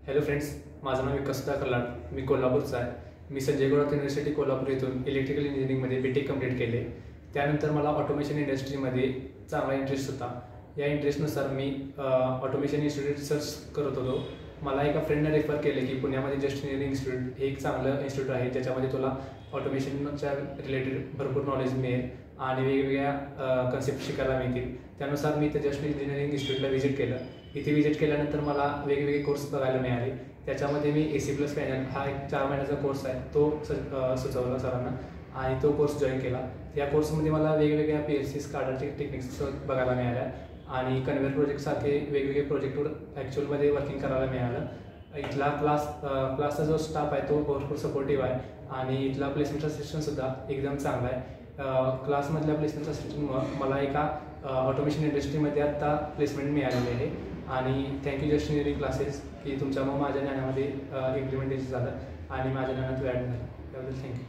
Hello friends, माझं नाव विकास कलाड. मी कोल्हापूरचा आहे. मी संजय घोडावत युनिव्हर्सिटी कोल्हापूर येथून इलेक्ट्रिकल इंजिनिअरिंगमध्ये BTech कंप्लीट केले. त्यानंतर मला ऑटोमेशन इंडस्ट्रीमध्ये चांगला इंटरेस्ट होता. या इंटरेस्टनुसार मी ऑटोमेशन इन्स्टिट्यूट सर्च करत होतो. मला एका फ्रेंडने रेफर केले की पुण्यामध्ये जस्ट इंजिनिअरिंग इन्स्टिट्यूट हे एक चांगलं इन्स्टिट्यूट आहे, ज्याच्यामध्ये तुला ऑटोमेशनच्या रिलेटेड भरपूर नॉलेज मिळेल आणि वेगवेगळ्या कन्सेप्ट शिकायला मिळतील. त्यानुसार मी ते जस्ट इंजिनिअरिंग इन्स्टिट्यूटला व्हिजिट केलं. इथे व्हिजिट केल्यानंतर मला वेगवेगळे कोर्स बघायला मिळाले. त्याच्यामध्ये मी AC+ पॅनल हा एक 4 महिन्याचा कोर्स आहे, तो सुचवला सरांना आणि तो कोर्स जॉईन केला. या कोर्समध्ये मला वेगवेगळ्या PLC SCADA टेक्निक्स बघायला मिळाल्या आणि कन्व्हेयर प्रोजेक्टसारखे वेगवेगळे प्रोजेक्टवर ॲक्च्युअलमध्ये वर्किंग करायला मिळालं. इथला क्लासचा जो स्टाफ आहे तो भरपूर सपोर्टिव्ह आहे आणि इथला प्लेसमेंटचा सिस्टमसुद्धा एकदम चांगला आहे. क्लासमधल्या प्लेसमेंटच्या सिस्टममुळं मला एका ऑटोमेशन इंडस्ट्रीमध्ये आत्ता प्लेसमेंट मिळालेली आहे आणि थँक्यू जस्ट इंजिनिअरिंग क्लासेस की तुमच्यामुळे माझ्या ज्ञानामध्ये इम्प्लिमेंटेशन झालं आणि माझ्या ज्ञानात ॲड झालं. त्याबद्दल थँक्यू.